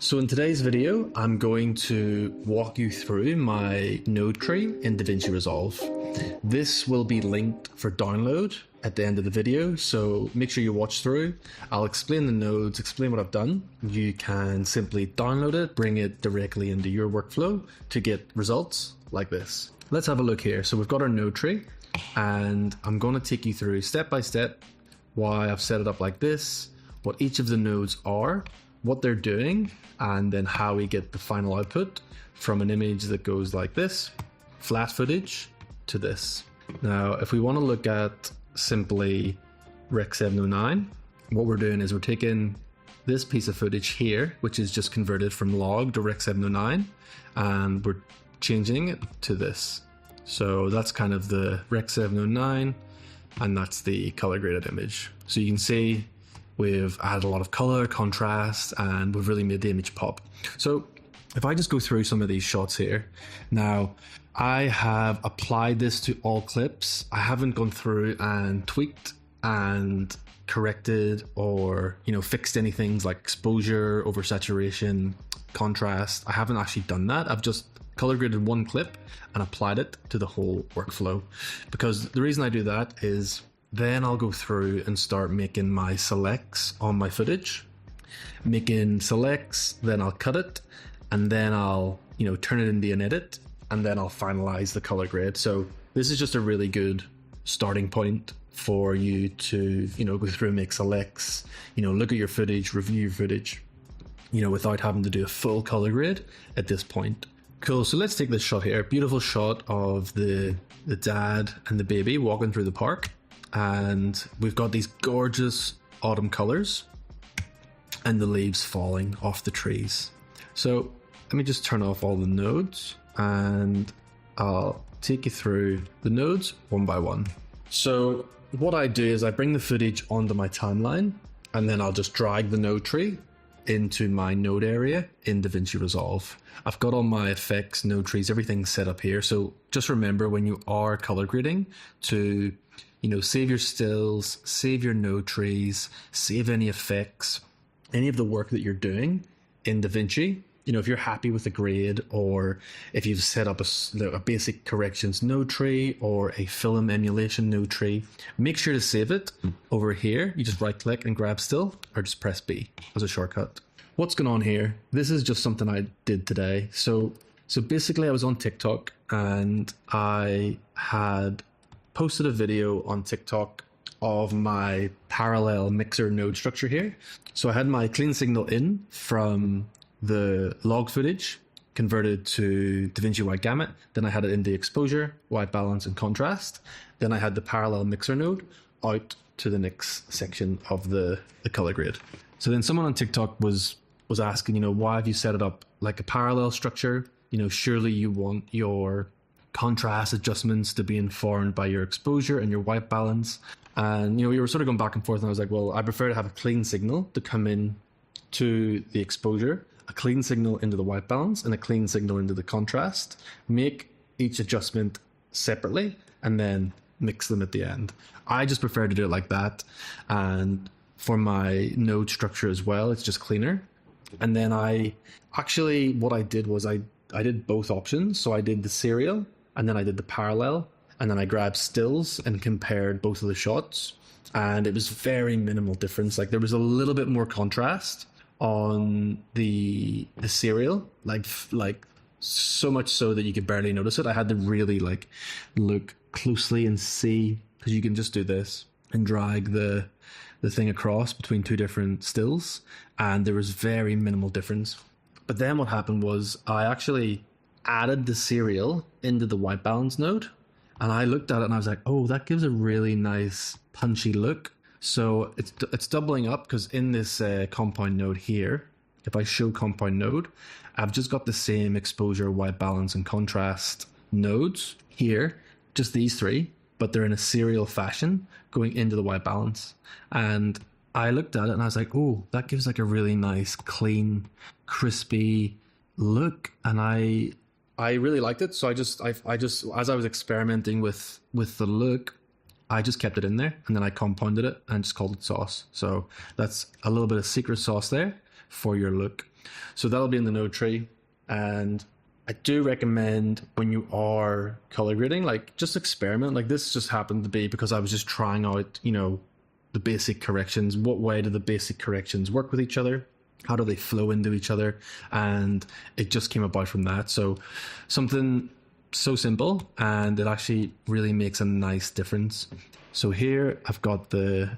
So in today's video, I'm going to walk you through my node tree in DaVinci Resolve. This will be linked for download at the end of the video, so make sure you watch through. I'll explain the nodes, explain what I've done. You can simply download it, bring it directly into your workflow to get results like this. Let's have a look here. So we've got our node tree, and I'm going to take you through step by step why I've set it up like this, what each of the nodes are, what they're doing, and then how we get the final output from an image that goes like this, flat footage, to this. Now, if we want to look at simply Rec 709, what we're doing is we're taking this piece of footage here, which is just converted from log to Rec 709, and we're changing it to this. So that's kind of the Rec 709, and that's the color graded image. So you can see we've added a lot of color, contrast, and we've really made the image pop. So if I just go through some of these shots here, now I have applied this to all clips. I haven't gone through and tweaked and corrected or, fixed any things like exposure, oversaturation, contrast. I haven't actually done that. I've just color graded one clip and applied it to the whole workflow. Because the reason I do that is then I'll go through and start making my selects on my footage. Making selects, then I'll cut it, and then I'll, turn it into an edit, and then I'll finalize the color grade. So this is just a really good starting point for you to, go through and make selects, look at your footage, review your footage, without having to do a full color grade at this point. Cool, so let's take this shot here. Beautiful shot of the dad and the baby walking through the park. And we've got these gorgeous autumn colors and the leaves falling off the trees. So let me just turn off all the nodes and I'll take you through the nodes one by one. So what I do is I bring the footage onto my timeline, and then I'll just drag the node tree into my node area in DaVinci Resolve. I've got all my effects, node trees, everything set up here. So just remember when you are color grading to save your stills, save your node trees, save any effects, any of the work that you're doing in DaVinci. If you're happy with the grade, or if you've set up a basic corrections node tree or a film emulation node tree, make sure to save it over here. You just right click and grab still, or just press B as a shortcut. What's going on here? This is just something I did today. So basically I was on TikTok and I had posted a video on TikTok of my parallel mixer node structure here. So I had my clean signal in from the log footage converted to DaVinci Wide Gamut. Then I had it in the exposure, white balance, and contrast. Then I had the parallel mixer node out to the next section of the color grade. So then someone on TikTok was asking, why have you set it up like a parallel structure? Surely you want your contrast adjustments to be informed by your exposure and your white balance. And we were sort of going back and forth, and I was like, well, I prefer to have a clean signal to come in to the exposure, a clean signal into the white balance, and a clean signal into the contrast. Make each adjustment separately and then mix them at the end. I just prefer to do it like that. And for my node structure as well, it's just cleaner. And then what I did was I did both options. So I did the serial, and then I did the parallel, and then I grabbed stills and compared both of the shots, and it was very minimal difference. Like there was a little bit more contrast on the serial, like so much so that you could barely notice it. I had to really look closely and see, because you can just do this and drag the thing across between two different stills, and there was very minimal difference. But then what happened was I actually added the serial into the white balance node, and I looked at it and I was like, oh, that gives a really nice punchy look. So it's doubling up, because in this compound node here, if I show compound node, I've just got the same exposure, white balance, and contrast nodes here, just these three, but they're in a serial fashion going into the white balance. And I looked at it and I was like, oh, that gives like a really nice, clean, crispy look. And I really liked it. So I just as I was experimenting with the look, I just kept it in there, and then I compounded it and just called it sauce. So that's a little bit of secret sauce there for your look. So that'll be in the node tree. And I do recommend when you are color grading, like just experiment. Like this just happened to be because I was just trying out, you know, the basic corrections. What way do the basic corrections work with each other? How do they flow into each other? And it just came about from that. So something so simple, and it actually really makes a nice difference. So here I've got the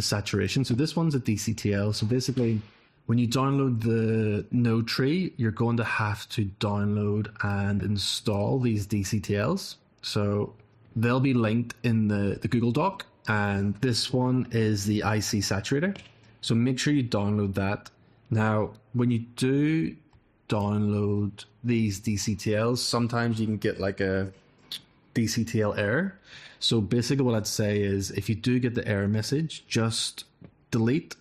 saturation. So this one's a DCTL. So basically, when you download the node tree, you're going to have to download and install these DCTLs. So they'll be linked in the Google Doc. And this one is the IC Saturator. So make sure you download that. Now, when you do download these DCTLs, sometimes you can get like a DCTL error. So basically what I'd say is if you do get the error message, just delete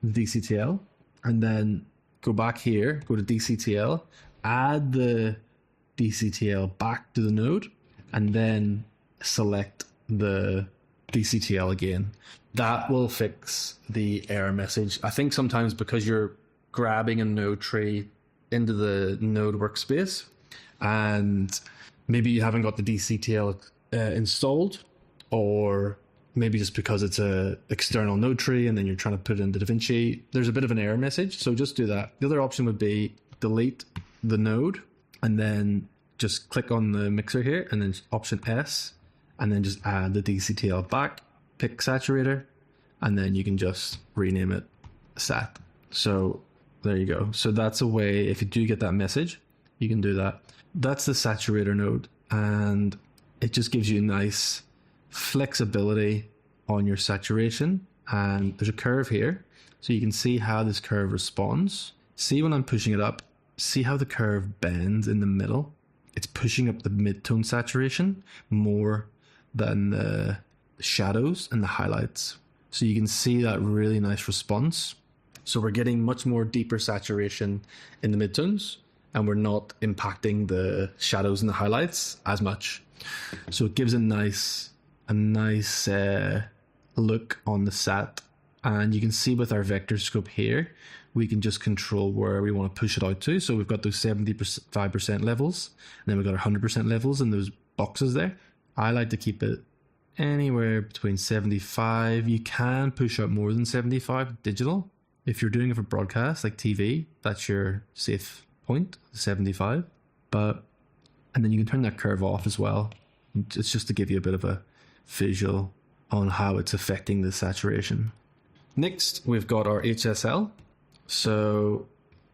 the DCTL and then go back here, go to DCTL, add the DCTL back to the node, and then select the DCTL again. That will fix the error message. I think sometimes because you're grabbing a node tree into the node workspace and maybe you haven't got the DCTL installed, or maybe just because it's a external node tree and then you're trying to put it into DaVinci, there's a bit of an error message. So just do that. The other option would be delete the node and then just click on the mixer here and then option S and then just add the DCTL back, pick saturator, and then you can just rename it sat. So there you go. So that's a way, if you do get that message, you can do that. That's the saturator node, and it just gives you nice flexibility on your saturation. And there's a curve here, so you can see how this curve responds. See when I'm pushing it up, see how the curve bends in the middle. It's pushing up the mid-tone saturation more than the shadows and the highlights. So you can see that really nice response. So we're getting much more deeper saturation in the midtones, and we're not impacting the shadows and the highlights as much. So it gives a nice look on the sat. And you can see with our vector scope here, we can just control where we want to push it out to. So we've got those 75% levels, and then we've got our 100% levels in those boxes there. I like to keep it anywhere between 75. You can push out more than 75 digital. If you're doing it for broadcast, like TV, that's your safe point, 75. And then you can turn that curve off as well. It's just to give you a bit of a visual on how it's affecting the saturation. Next, we've got our HSL. So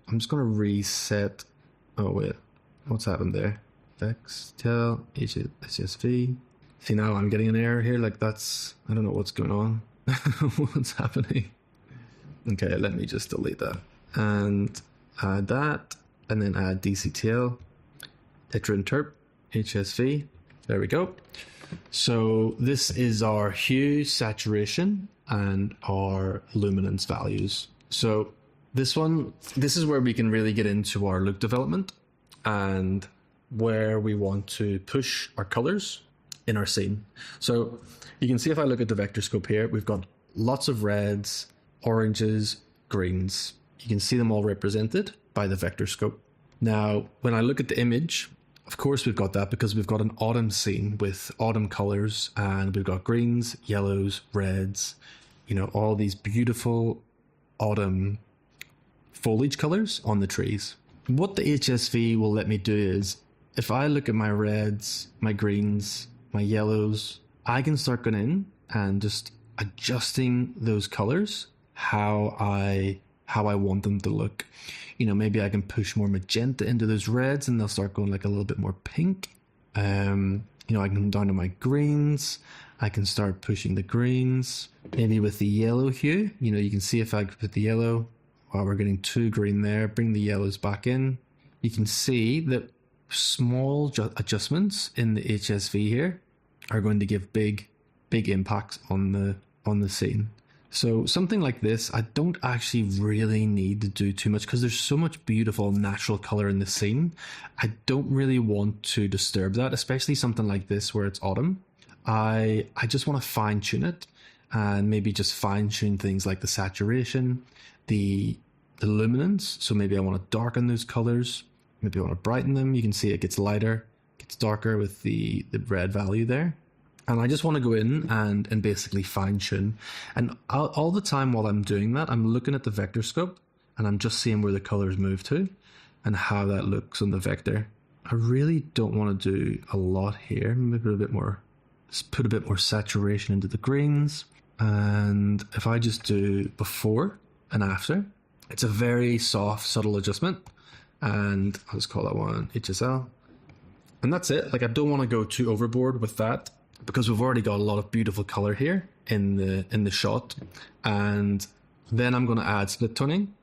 I'm just going to reset. Oh, wait. What's happened there? Vectorscope, HSV. See, now I'm getting an error here. Like that's, I don't know what's going on. What's happening? Okay, let me just delete that. And add that. And then add DCTL. Interp, HSV. There we go. So this is our hue, saturation, and our luminance values. So this is where we can really get into our look development and where we want to push our colors in our scene. So you can see if I look at the vector scope here, we've got lots of reds, oranges, greens. You can see them all represented by the vector scope. Now, when I look at the image, of course we've got that because we've got an autumn scene with autumn colors, and we've got greens, yellows, reds, you know, all these beautiful autumn foliage colors on the trees. What the HSV will let me do is, if I look at my reds, my greens, my yellows, I can start going in and just adjusting those colors how I want them to look. You know, maybe I can push more magenta into those reds and they'll start going like a little bit more pink. You know, I can come down to my greens. I can start pushing the greens. Maybe with the yellow hue, you know, you can see if I put the yellow, well, we're getting too green there, bring the yellows back in. You can see that small adjustments in the HSV here are going to give big impacts on the scene. So something like this, I don't actually really need to do too much because there's so much beautiful natural color in the scene. I don't really want to disturb that, especially something like this where it's autumn. I just want to fine tune it and maybe just fine tune things like the saturation, the the luminance. So maybe I want to darken those colors. Maybe I want to brighten them. You can see it gets lighter, gets darker with the red value there. And I just want to go in and basically fine tune. And all the time while I'm doing that, I'm looking at the vector scope and I'm just seeing where the colors move to and how that looks on the vector. I really don't want to do a lot here. Maybe put a bit more saturation into the greens. And if I just do before and after, it's a very soft, subtle adjustment. And I'll just call that one HSL. And that's it. Like, I don't want to go too overboard with that because we've already got a lot of beautiful color here in the shot. And then I'm going to add split toning.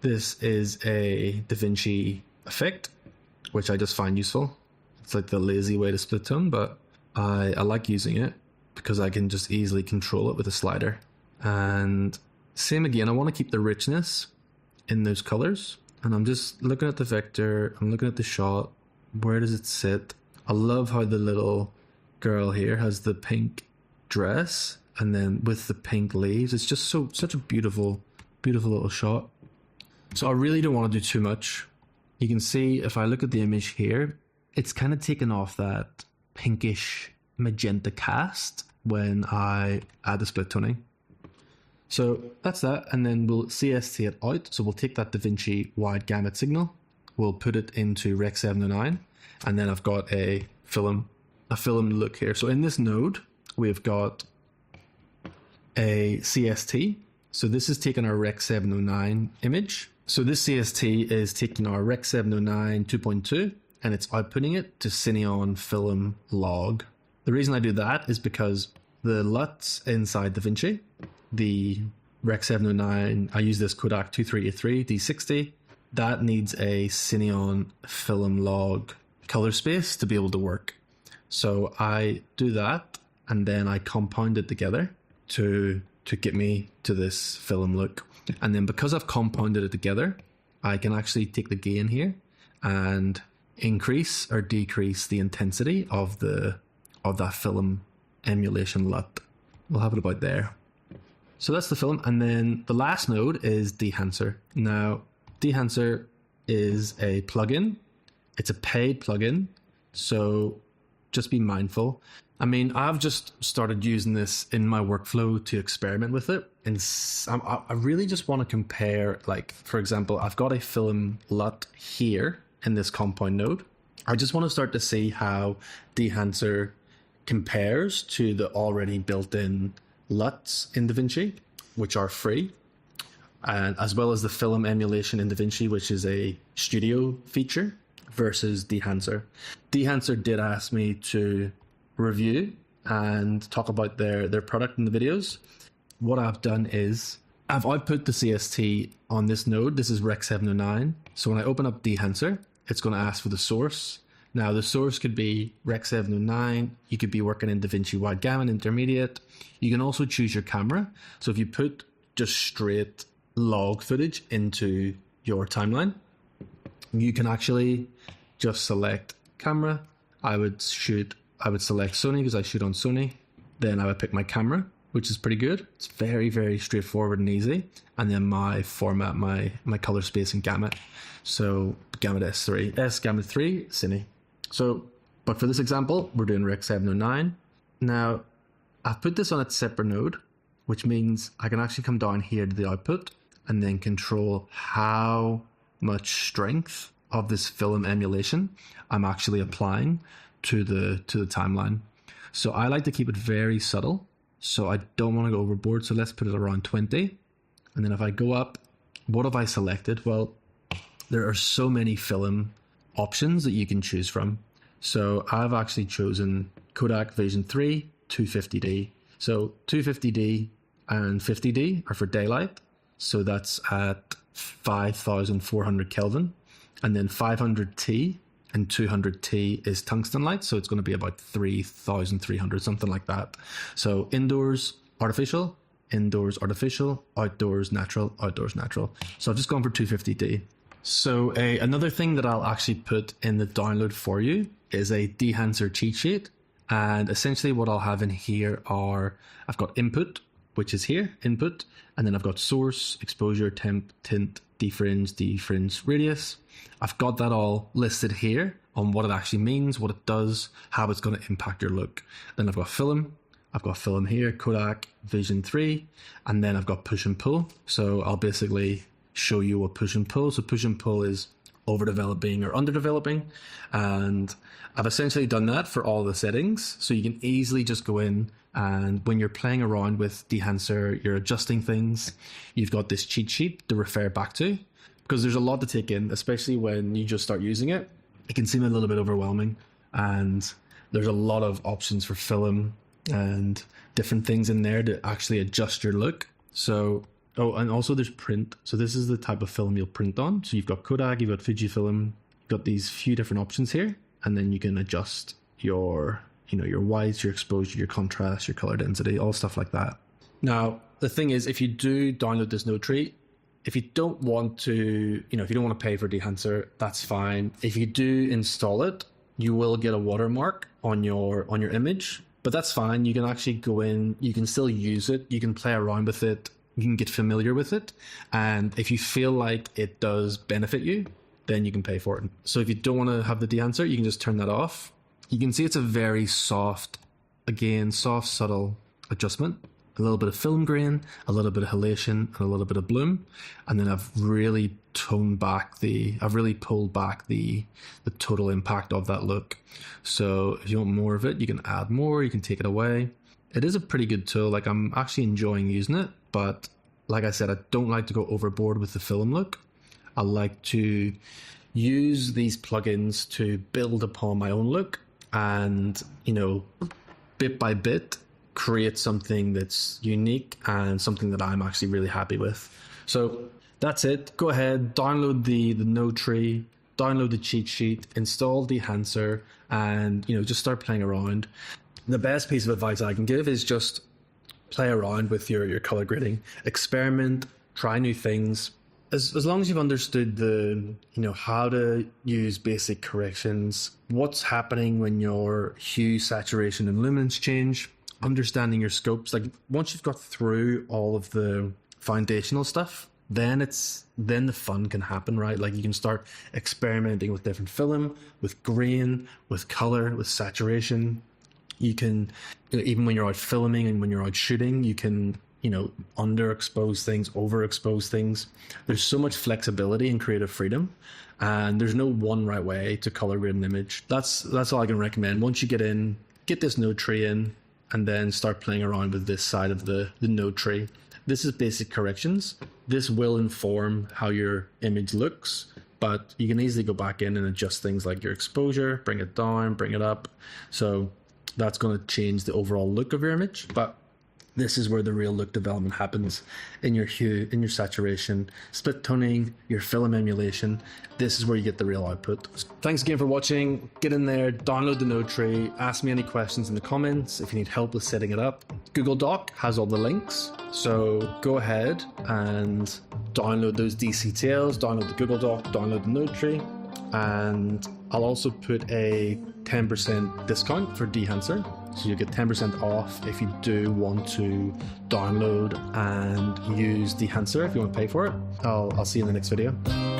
This is a DaVinci effect, which I just find useful. It's like the lazy way to split tone, but I like using it because I can just easily control it with a slider. And same again, I want to keep the richness in those colors. And I'm just looking at the vector, I'm looking at the shot. Where does it sit? I love how the little girl here has the pink dress and then with the pink leaves. It's just such a beautiful, beautiful little shot. So I really don't want to do too much. You can see if I look at the image here, it's kind of taken off that pinkish magenta cast when I add the split toning. So that's that, and then we'll CST it out. So we'll take that DaVinci Wide Gamut signal, we'll put it into Rec 709, and then I've got a film look here. So in this node, we've got a CST. So this is taking our Rec 709 image. So this CST is taking our Rec 709 2.2 and it's outputting it to Cineon film log. The reason I do that is because the LUTs inside DaVinci, the Rec 709, I use this Kodak 2383 D60, that needs a Cineon film log color space to be able to work. So I do that and then I compound it together to get me to this film look. And then because I've compounded it together, I can actually take the gain here and increase or decrease the intensity of that film emulation LUT. We'll have it about there. So that's the film. And then the last node is Dehancer. Now, Dehancer is a plugin. It's a paid plugin. So just be mindful. I mean, I've just started using this in my workflow to experiment with it. And I really just want to compare, like, for example, I've got a film LUT here in this compound node. I just want to start to see how Dehancer compares to the already built-in LUTs in DaVinci, which are free, and as well as the film emulation in DaVinci, which is a studio feature, versus Dehancer. Dehancer did ask me to review and talk about their product in the videos. What I've done is I've output the CST on this node. This is Rec 709. So when I open up Dehancer, it's going to ask for the source. Now the source could be Rec 709. You could be working in DaVinci Wide Gamut Intermediate. You can also choose your camera. So if you put just straight log footage into your timeline, you can actually just select camera. I would select Sony because I shoot on Sony. Then I would pick my camera, which is pretty good. It's very, very straightforward and easy. And then my format, my color space and gamut. So Gamut S3, Gamut 3, Cine. So, but for this example, we're doing Rec 709. Now, I've put this on a separate node, which means I can actually come down here to the output and then control how much strength of this film emulation I'm actually applying to the timeline. So I like to keep it very subtle. So I don't want to go overboard. So let's put it around 20. And then if I go up, what have I selected? Well, there are so many film options that you can choose from. So I've actually chosen Kodak Vision 3 250D. So 250D and 50D are for daylight. So that's at 5,400 Kelvin. And then 500T and 200T is tungsten light. So it's going to be about 3,300, something like that. So indoors, artificial, outdoors, natural, outdoors, natural. So I've just gone for 250D. So another thing that I'll actually put in the download for you is a Dehancer cheat sheet. And essentially what I'll have in here are, I've got input, which is here, input, and then I've got source, exposure, temp, tint, defringe radius. I've got that all listed here on what it actually means, what it does, how it's going to impact your look. Then I've got film. I've got film here, Kodak Vision 3, and then I've got push and pull. So I'll basically show you what push and pull. So push and pull is overdeveloping or underdeveloping, and I've essentially done that for all the settings. So you can easily just go in, and when you're playing around with Dehancer, you're adjusting things, you've got this cheat sheet to refer back to, because there's a lot to take in, especially when you just start using it. It can seem a little bit overwhelming, and there's a lot of options for film and different things in there to actually adjust your look. So, oh, and also there's print. So this is the type of film you'll print on. So you've got Kodak, you've got Fujifilm, you've got these few different options here, and then you can adjust your, your whites, your exposure, your contrast, your color density, all stuff like that. Now, the thing is, if you do download this node tree, if you don't want to, if you don't want to pay for Dehancer, that's fine. If you do install it, you will get a watermark on your image. But that's fine. You can actually go in, you can still use it, you can play around with it, you can get familiar with it. And if you feel like it does benefit you, then you can pay for it. So if you don't want to have the Dehancer, you can just turn that off. You can see it's a very soft, subtle adjustment. A little bit of film grain, a little bit of halation, and a little bit of bloom. And then I've really pulled back the total impact of that look. So if you want more of it, you can add more, you can take it away. It is a pretty good tool. Like, I'm actually enjoying using it, but like I said, I don't like to go overboard with the film look. I like to use these plugins to build upon my own look and, bit by bit, create something that's unique and something that I'm actually really happy with. So that's it. Go ahead, download the node tree, download the cheat sheet, install Dehancer, and just start playing around. The best piece of advice I can give is just play around with your color grading, experiment, try new things. As long as you've understood how to use basic corrections, what's happening when your hue, saturation, and luminance change, understanding your scopes. Like, once you've got through all of the foundational stuff, then the fun can happen, right? Like, you can start experimenting with different film, with grain, with color, with saturation. You can, even when you're out filming and when you're out shooting, you can, underexpose things, overexpose things. There's so much flexibility and creative freedom, and there's no one right way to color grade an image. That's all I can recommend. Once you get this node tree in, and then start playing around with this side of the node tree. This is basic corrections. This will inform how your image looks, but you can easily go back in and adjust things like your exposure, bring it down, bring it up. So that's going to change the overall look of your image. But this is where the real look development happens, in your hue, in your saturation, split toning, your film emulation. This is where you get the real output. Thanks again for watching. Get in there, download the node tree, ask me any questions in the comments if you need help with setting it up. Google Doc has all the links, so go ahead and download those DCTLs, download the Google Doc, download the node tree, and I'll also put a 10% discount for Dehancer. So you get 10% off if you do want to download and use Dehancer if you want to pay for it. I'll see you in the next video.